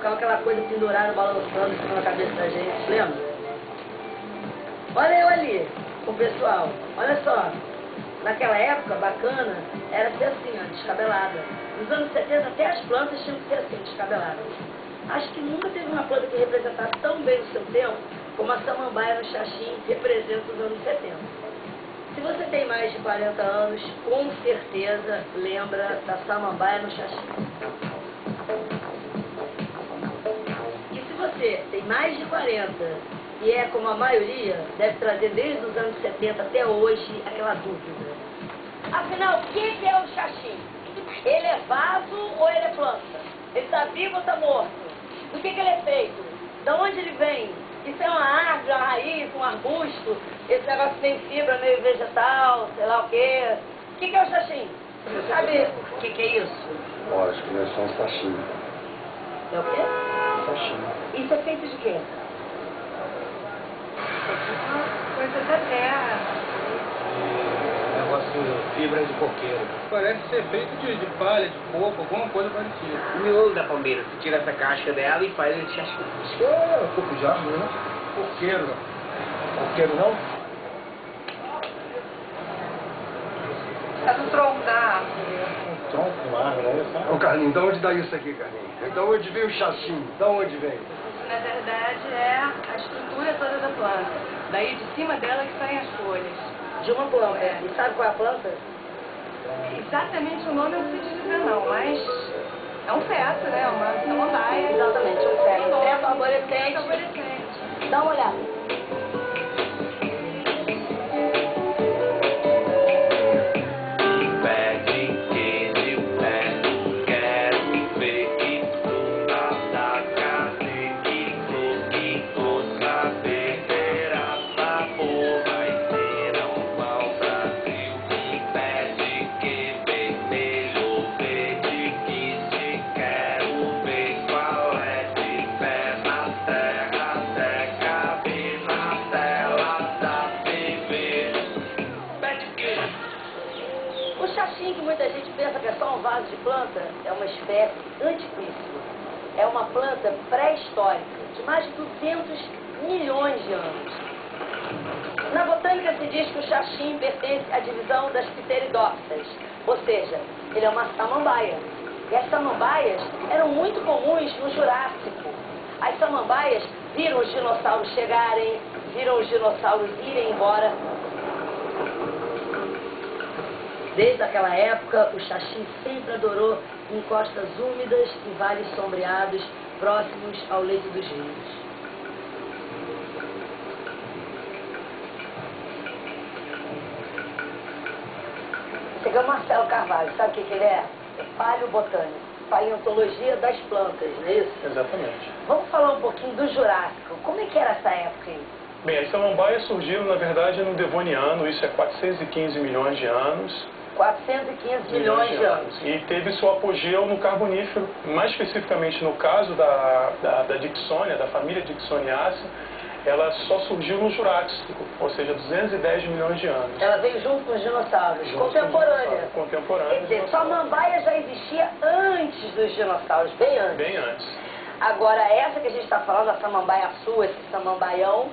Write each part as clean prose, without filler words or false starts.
ficava aquela coisa pendurada, balançando em cima da cabeça da gente, lembra? Olha eu ali, com o pessoal, olha só. Naquela época, bacana, era ser assim, ó, descabelada. Nos anos 70, até as plantas tinham que ser assim, descabeladas. Acho que nunca teve uma planta que representasse tão bem o seu tempo como a samambaia no Xaxim representa os anos 70. Se você tem mais de 40 anos, com certeza lembra da samambaia no Xaxim. E se você tem mais de 40 e é como a maioria, deve trazer desde os anos 70 até hoje aquela dúvida. Afinal, o que é o Xaxim? Ele é vaso ou ele é planta? Ele está vivo ou está morto? Do que ele é feito? De onde ele vem? Isso é uma árvore, uma raiz, um arbusto? Esse negócio tem fibra meio vegetal, sei lá o quê. O que é o Xaxim? Você sabe o que é isso? Lógico, nós somos sashimi. É o quê? Sashimi. Isso é feito de quê? Coisa da terra. Negócio fibra de coqueiro. Parece ser feito de palha, de coco, alguma coisa parecida. O miolo da palmeira, você tira essa casca dela e faz esse chassi. Isso é coco de árvore, né? Coqueiro. Coqueiro não? Tá do tronco da árvore. Um tronco, uma árvore, é isso? Ô Carlinhos, de onde dá isso aqui, Carlinhos? Então onde vem o Xaxim? De onde vem? Isso, na verdade, é a estrutura toda da planta. Daí de cima dela que saem as folhas. De uma planta. É. E sabe qual é a planta? Exatamente o nome eu não sei te dizer não, mas é um feto, né? Uma samambaia. Exatamente, um feto. Feto arborescente. Feto arborescente. Dá uma olhada. O Xaxim, que muita gente pensa que é só um vaso de planta, é uma espécie antiquíssima. É uma planta pré-histórica, de mais de 200 milhões de anos. Na botânica se diz que o Xaxim pertence à divisão das pteridófitas, ou seja, ele é uma samambaia. E as samambaias eram muito comuns no Jurássico. As samambaias viram os dinossauros chegarem, viram os dinossauros irem embora. Desde aquela época, o Xaxim sempre adorou encostas úmidas e vales sombreados próximos ao leito dos rios. Esse aqui é o Marcelo Carvalho, sabe o que ele é? É paleobotânico, paleontologia das plantas, não é isso? Exatamente. Vamos falar um pouquinho do Jurássico. Como é que era essa época aí? Bem, as samambaias surgiram, na verdade, no Devoniano, isso é 415 milhões de anos. 415 milhões de anos. E teve seu apogeu no Carbonífero, mais especificamente no caso da Dicksonia, da família Dicksoniaceae, ela só surgiu no Jurássico, ou seja, 210 milhões de anos. Ela veio junto com os dinossauros, Junto contemporânea. Contemporânea. Quer dizer, samambaia já existia antes dos dinossauros, bem antes. Bem antes. Agora, essa que a gente está falando, a samambaia sul, esse samambaião,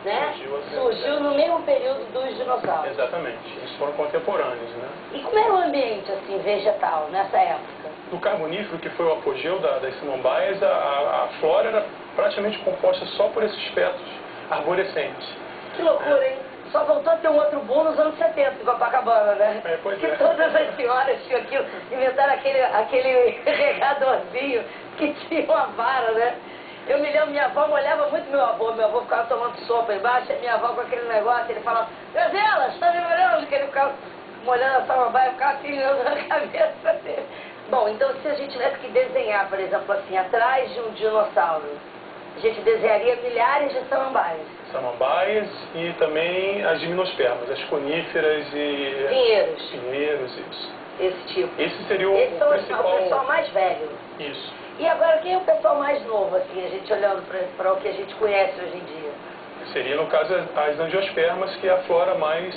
né? Surgiu no mesmo período dos dinossauros. Exatamente, eles foram contemporâneos, né? E como era o ambiente, assim, vegetal, nessa época? No Carbonífero, que foi o apogeu das samambaias, a flora era praticamente composta só por esses fetos arborescentes. Que loucura, hein? Só voltou a ter um outro boom nos anos 70 em Copacabana, né? Pois que é. todas as senhoras tinham aquilo, inventaram aquele regadorzinho que tinha uma vara, né? Eu me lembro, minha avó molhava muito meu avô ficava tomando sopa embaixo, e minha avó com aquele negócio, ele falava, Gazela, está me molhando? Que ele ficava molhando a samambaia, ficava assim, olhando na cabeça dele. Bom, então se a gente tivesse que desenhar, por exemplo, assim, atrás de um dinossauro, a gente desenharia milhares de samambaias. Samambaias e também as gimnospermas, as coníferas e... Pinheiros. Pinheiros, isso. Esse tipo. Esse seria o Esse é principal... o pessoal mais velho. Isso. E agora, quem é o pessoal mais novo, assim, a gente olhando para o que a gente conhece hoje em dia? Seria, no caso, as angiospermas, que é a flora mais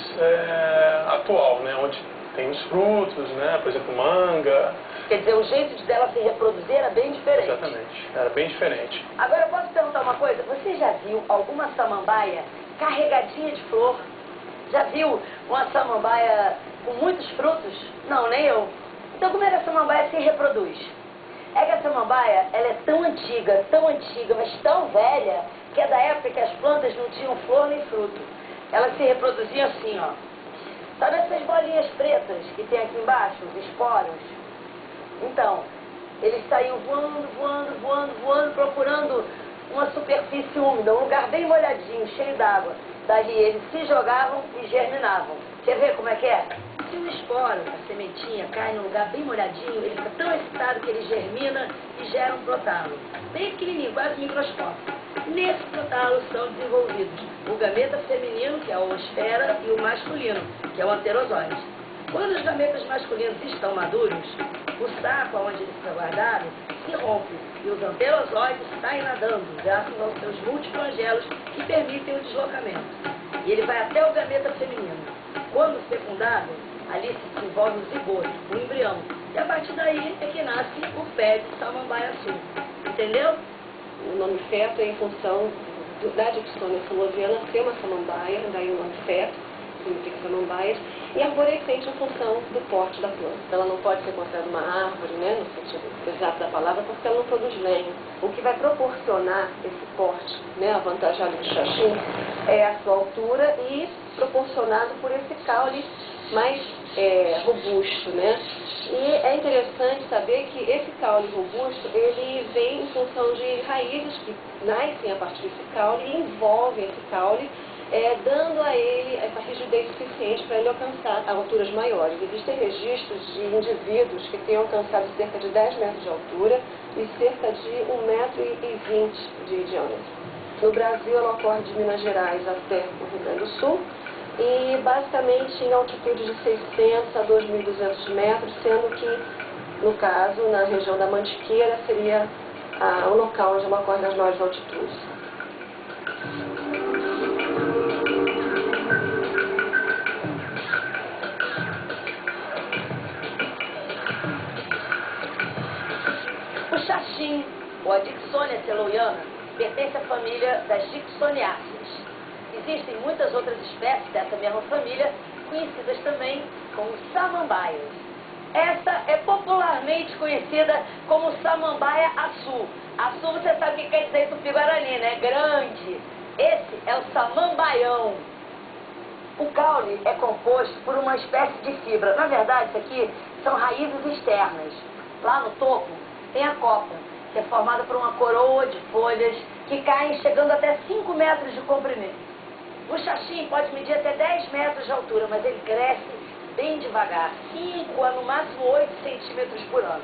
atual, né? Onde Tem os frutos, né? Por exemplo, manga. Quer dizer, o jeito dela se reproduzir era bem diferente. Exatamente, era bem diferente. Agora, eu posso perguntar uma coisa? Você já viu alguma samambaia carregadinha de flor? Já viu uma samambaia com muitos frutos? Não, nem eu. Então, como é que a samambaia se reproduz? É que a samambaia, ela é tão antiga, mas tão velha, que é da época que as plantas não tinham flor nem fruto. Elas se reproduziam assim, ó. Sabe essas bolinhas pretas que tem aqui embaixo, os esporos? Então, eles saíam voando, procurando uma superfície úmida, um lugar bem molhadinho, cheio d'água. Dali eles se jogavam e germinavam. Quer ver como é que é? Se o esporo, a sementinha, cai num lugar bem molhadinho, ele fica tão excitado que ele germina e gera um protalo. Bem pequenininho, quase microscópico. Nesse protalo são desenvolvidos o gameta feminino, que é a oosfera, e o masculino, que é o anterozoide. Quando os gametas masculinos estão maduros, o saco onde eles estão guardados se rompe e os anterozoides saem nadando, graças aos seus multiflagelos que permitem o deslocamento. E ele vai até o gameta feminino. Quando fecundado, ali se desenvolve o zigoto, o embrião. E a partir daí é que nasce o pé de samambaia sul. Entendeu? O nome feto é em função da Dicksonia solosiana ser uma samambaia, daí o nome feto, significa samambaias, e arborescente em função do porte da planta. Ela não pode ser considerada uma árvore, né, no sentido exato da palavra, porque ela não produz lenho. O que vai proporcionar esse porte, né, avantajado do xaxim, é a sua altura e proporcionado por esse caule mais robusto, né? E é interessante saber que esse caule robusto, ele vem em função de raízes que nascem a partir desse caule e envolvem esse caule, dando a ele essa rigidez suficiente para ele alcançar alturas maiores. Existem registros de indivíduos que tenham alcançado cerca de 10 metros de altura e cerca de 1,20 metro de diâmetro. No Brasil, ela ocorre de Minas Gerais até o Rio Grande do Sul, e basicamente em altitude de 600 a 2.200 metros, sendo que, no caso, na região da Mantiqueira, seria o local onde ela ocorre nas maiores altitudes. O xaxim, ou a Dicksonia celoiana, pertence à família das Dicksoniáceas. Existem muitas outras espécies dessa mesma família, conhecidas também como samambaias. Essa é popularmente conhecida como samambaia açu. Açu, você sabe o que quer dizer tupi-guarani, né? Grande. Esse é o samambaião. O caule é composto por uma espécie de fibra. Na verdade, isso aqui são raízes externas. Lá no topo tem a copa, que é formada por uma coroa de folhas que caem chegando até 5 metros de comprimento. O xaxim pode medir até 10 metros de altura, mas ele cresce bem devagar, 5 a no máximo 8 centímetros por ano.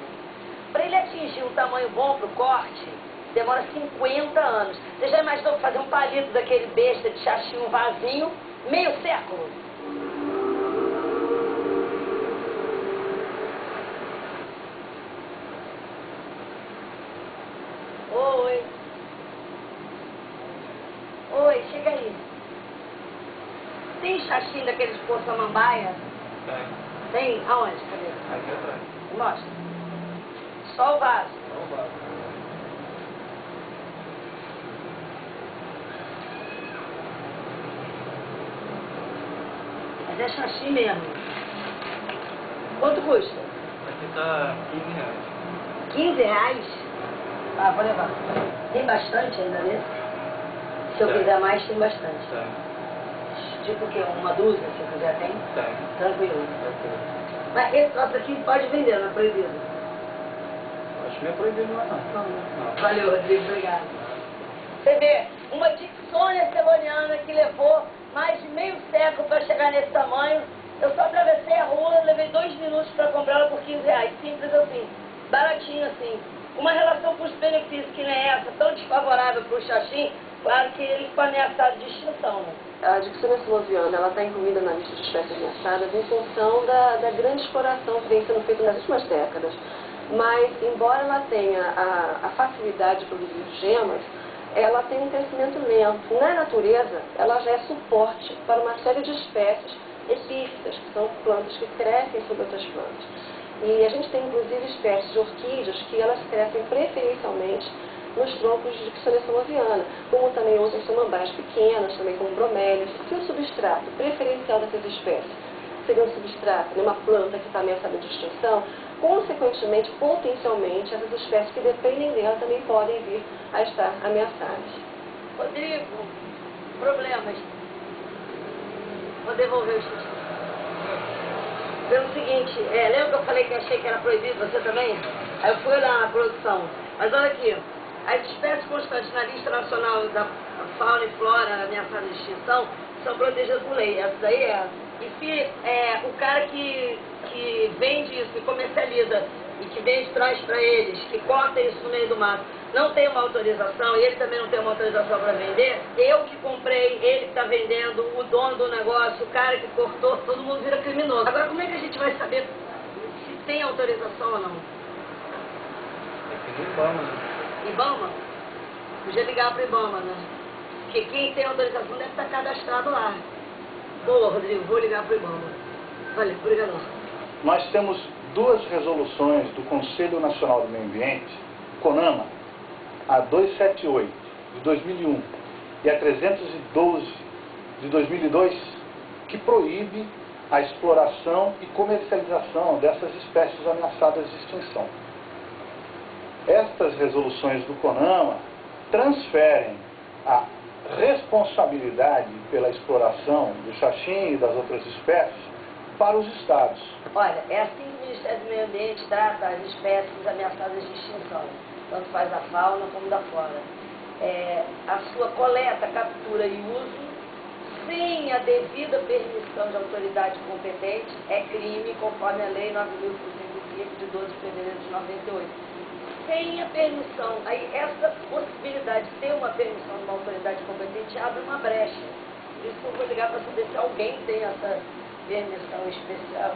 Para ele atingir um tamanho bom para o corte, demora 50 anos. Você já imaginou fazer um palito daquele besta de xaxim, um vasinho, meio século? Oi. Oi, chega aí. Tem xaxim daqueles de pôr samambaia? Tem. Aonde? Cadê? Aqui atrás. Mostra. Só o vaso. Só o vaso. Mas é xaxim mesmo. Quanto custa? Aqui tá R$15. 15 reais? Ah, vou levar. Tem bastante ainda desse? Se eu Tem. quiser mais, tem bastante. Tá. Tipo o quê? Uma dúzia, se eu quiser, tem? Tá. Tranquilo. Tranquilo. Mas esse troço aqui pode vender, não é proibido? Acho que não é proibido mais não. Não. Valeu, Rodrigo, obrigado. Você vê, uma Dicksonia celoniana que levou mais de meio século para chegar nesse tamanho. Eu só atravessei a rua, levei 2 minutos para comprá-la por 15 reais. Simples assim, baratinho assim. Uma relação custo-benefício que nem essa, tão desfavorável para o xaxim, claro que ele ficou ameaçado de extinção, né? A Dicksonia solosiana, ela está incluída na lista de espécies ameaçadas em função da grande exploração que vem sendo feita nas últimas décadas. Mas, embora ela tenha a facilidade de produzir gemas, ela tem um crescimento lento. Na natureza, ela já é suporte para uma série de espécies epífitas, que são plantas que crescem sobre outras plantas. E a gente tem inclusive espécies de orquídeas que elas crescem preferencialmente nos troncos de Dicksonia salmoviana, como também outras samambaias pequenas, também como bromélias. Se o substrato preferencial dessas espécies seria um substrato numa planta que está ameaçada de extinção, consequentemente, potencialmente, essas espécies que dependem dela também podem vir a estar ameaçadas. Rodrigo, problemas. Vou devolver o xixi. Pelo seguinte, lembra que eu falei que achei que era proibido, você também? Aí eu fui olhar na produção. Mas olha aqui, as espécies constantes na lista nacional da fauna e flora ameaçadas de extinção são protegidas por lei. Essa daí é. E se o cara que vende isso, que comercializa e que vende, traz para eles, que corta isso no meio do mato, não tem uma autorização, e ele também não tem uma autorização para vender, eu que comprei, ele que está vendendo, o dono do negócio, o cara que cortou, todo mundo vira criminoso. Agora, como é que a gente vai saber se tem autorização ou não? É que no IBAMA, né? IBAMA? Podia ligar para o IBAMA, né? Porque quem tem autorização deve estar cadastrado lá. Boa, Rodrigo, vou ligar para o IBAMA. Valeu, obrigadão. Nós temos duas resoluções do Conselho Nacional do Meio Ambiente, CONAMA, a 278, de 2001, e a 312, de 2002, que proíbe a exploração e comercialização dessas espécies ameaçadas de extinção. Estas resoluções do CONAMA transferem a responsabilidade pela exploração do xaxim e das outras espécies para os estados. Olha, é assim que o Ministério do Meio Ambiente trata as espécies ameaçadas de extinção, tanto faz da fauna como da flora. A sua coleta, captura e uso, sem a devida permissão de autoridade competente, é crime conforme a Lei 9.105 de 12 de fevereiro de 98. Sem a permissão, aí essa possibilidade de ter uma permissão de uma autoridade competente abre uma brecha. Por isso que eu vou ligar para saber se alguém tem essa permissão especial.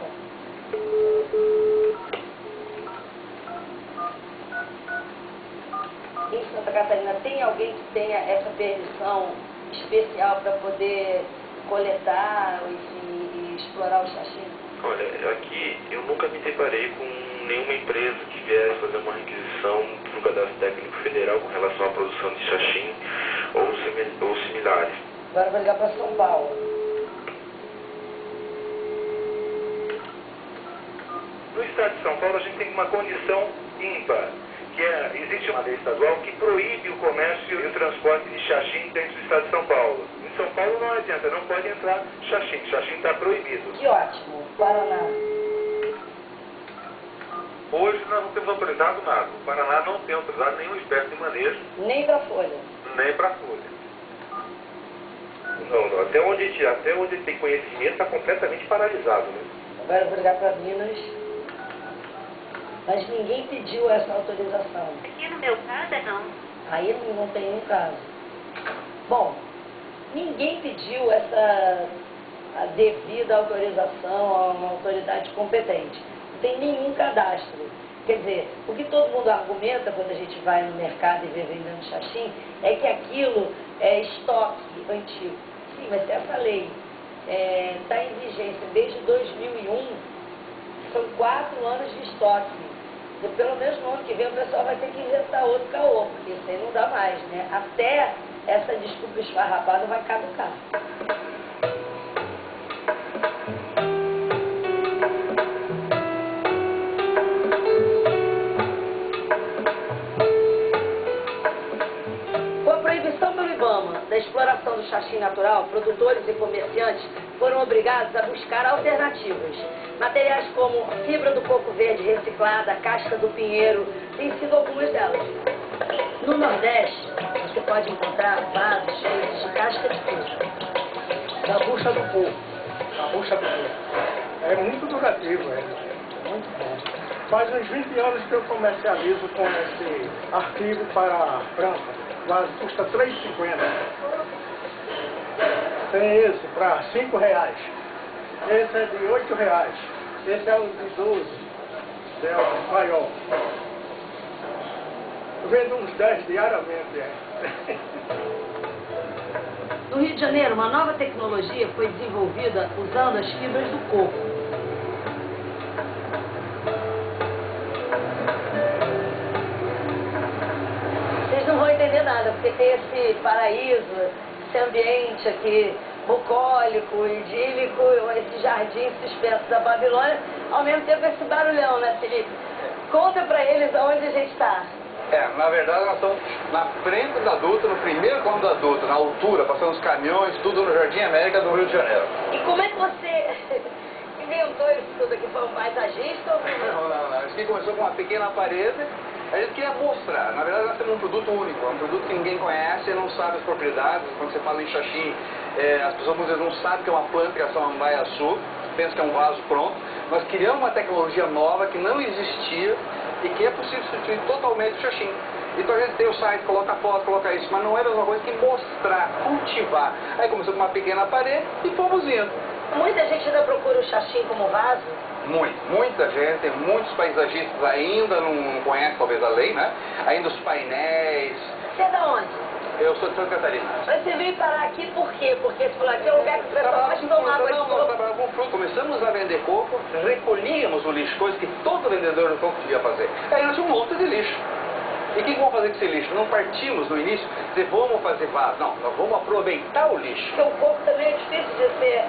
Em Santa Catarina tem alguém que tenha essa permissão especial para poder coletar, enfim, e explorar o xaxim? Olha, aqui eu nunca me deparei com nenhuma empresa que viesse fazer uma requisição no Cadastro Técnico Federal com relação à produção de xaxim ou similares. Agora eu vou ligar para São Paulo. No estado de São Paulo, a gente tem uma condição ímpar, que existe uma lei estadual que proíbe o comércio e o transporte de xaxim dentro do estado de São Paulo. Em São Paulo não adianta, não pode entrar xaxim está proibido. Que ótimo, Paraná. Hoje nós não temos autorizado nada. O Paraná não tem autorizado nenhuma espécie de manejo. Nem para folha. Nem para folha. Não, até onde tem conhecimento está completamente paralisado, né? Agora eu vou ligar para Minas. Mas ninguém pediu essa autorização. Aqui no meu caso, não. Aí não tem nenhum caso. Bom, ninguém pediu essa a devida autorização a uma autoridade competente. Não tem nenhum cadastro. Quer dizer, o que todo mundo argumenta quando a gente vai no mercado e vê vendendo xaxim é que aquilo é estoque antigo. Sim, mas essa lei está em vigência desde 2001, são 4 anos de estoque. E pelo menos no ano que vem o pessoal vai ter que inventar outro caô, porque isso aí não dá mais, né? Até essa desculpa esfarrapada vai caducar. Com a proibição pelo IBAMA da exploração do xaxim natural, produtores e comerciantes foram obrigados a buscar alternativas. Materiais como a fibra do coco verde reciclada, a casca do pinheiro, têm sido algumas delas. No Nordeste, você pode encontrar vasos cheios de casca de coco. Da bucha do coco. A bucha do coco. É muito durativo, muito bom. Faz uns 20 anos que eu comercializo com esse artigo para França. O vaso custa R$ 3,50. Tem esse para R$ 5,00. Esse é de R$ 8,00. Esse é o de 12, é o maior. Eu vendo uns 10 diariamente. No Rio de Janeiro, uma nova tecnologia foi desenvolvida usando as fibras do coco. Vocês não vão entender nada, porque tem esse paraíso, esse ambiente aqui bucólico, idílico, esse jardim suspenso da Babilônia, ao mesmo tempo esse barulhão, né, Felipe? Conta pra eles aonde a gente está. Na verdade nós estamos na frente da Dutra, no primeiro quilômetro da Dutra, na altura, passando os caminhões, tudo no Jardim América do Rio de Janeiro. E como é que você inventou isso tudo aqui? Foi um paisagista ou Não. Isso aqui começou com uma pequena parede. A gente queria mostrar, na verdade nós temos um produto único, um produto que ninguém conhece, não sabe as propriedades. Quando você fala em xaxim, as pessoas muitas vezes não sabem que é uma planta, que é a samambaia sul, pensam que é um vaso pronto. Nós criamos uma tecnologia nova que não existia e que é possível substituir totalmente o xaxim. Então a gente tem o site, coloca foto, coloca isso, mas não é a mesma coisa que mostrar, cultivar. Aí começou com uma pequena parede e fomos indo. Muita gente ainda procura o xaxim como vaso? Muita gente, muitos paisagistas ainda não conhecem talvez a lei, né? Ainda os painéis. Você é da onde? Eu sou de Santa Catarina. Mas você veio parar aqui por quê? Porque esse aqui é o lugar que o pessoal mais toma água de coco. Trabalhava com fruto. Começamos a vender coco, recolhíamos o lixo, coisa que todo vendedor de coco devia fazer. Aí nós tínhamos um monte de lixo. E o que vamos fazer com esse lixo? Não partimos no início, dizer, vamos fazer vaso. Não, nós vamos aproveitar o lixo. Porque o coco também é difícil de ser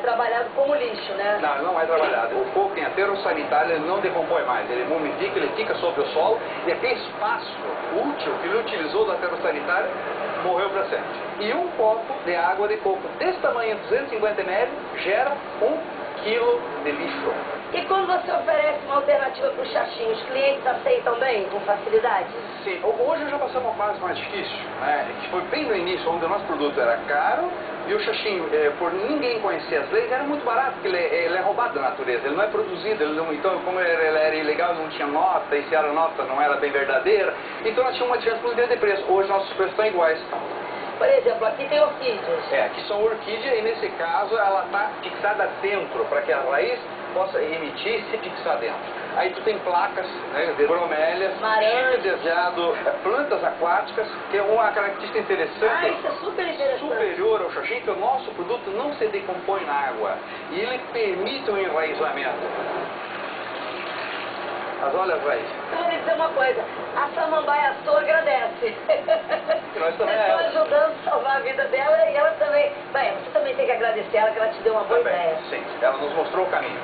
trabalhado como lixo, né? Não, ele não é trabalhado. O coco tem aterro sanitário, ele não decompõe mais. Ele mumifica, ele fica sobre o solo e aquele espaço útil que ele utilizou do aterro sanitário morreu para sempre. E um copo de água de coco desse tamanho, 250 ml, gera 1 quilo de lixo. E quando você oferece uma alternativa para o xaxim, os clientes aceitam bem, com facilidade? Sim, hoje já passamos uma fase mais difícil, né? Que foi bem no início, onde o nosso produto era caro e o xaxim, por ninguém conhecer as leis, era muito barato, porque ele é roubado da natureza, ele não é produzido, então como ele era ilegal, não tinha nota, e se era nota não era bem verdadeira, então nós tínhamos uma diferença muito grande de preço. Hoje nossos preços estão iguais. Por exemplo, aqui tem orquídeas. Aqui são orquídeas e nesse caso ela está fixada dentro, para que a raiz possa emitir e se fixar dentro. Aí tu tem placas, né, de bromélias, chico desejado, plantas aquáticas, que é uma característica interessante. Isso é super interessante. Superior ao xaxim, que o nosso produto não se decompõe na água e ele permite o enraizamento. Mas olha, velho. Eu vou dizer uma coisa, a samambaia sua agradece. Nós também estão ajudando a salvar a vida dela e ela também. Bem, você também tem que agradecer ela, que ela te deu uma boa ideia. Sim, ela nos mostrou o caminho.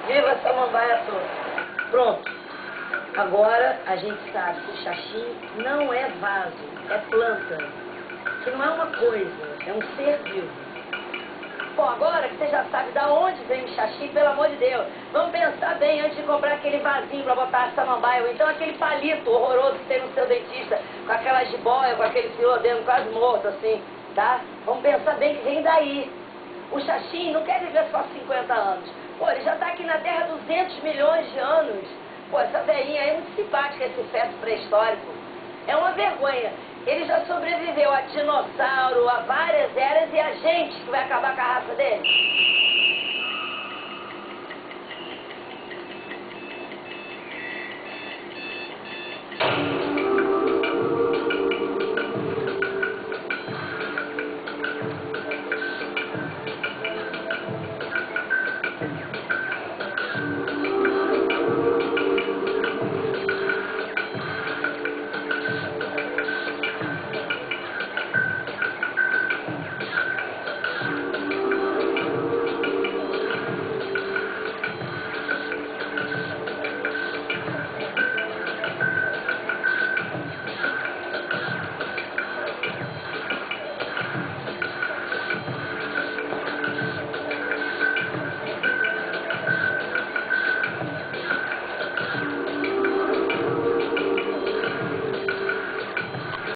Viva a samambaia sua. Pronto. Agora a gente sabe que o xaxim não é vaso, é planta. Que não é uma coisa, é um ser vivo. Bom, agora que você já sabe de onde vem o xaxim, pelo amor de Deus, vamos pensar bem antes de comprar aquele vasinho para botar a samambaia, ou então aquele palito horroroso que tem no seu dentista, com aquela jiboia, com aquele filô dentro quase morto, assim, tá? Vamos pensar bem que vem daí. O xaxim não quer viver só 50 anos. Pô, ele já está aqui na Terra há 200 milhões de anos. Pô, essa velhinha é muito simpática, esse feto pré-histórico. É uma vergonha. Ele já sobreviveu a dinossauro, a várias eras, e a gente que vai acabar com a raça dele.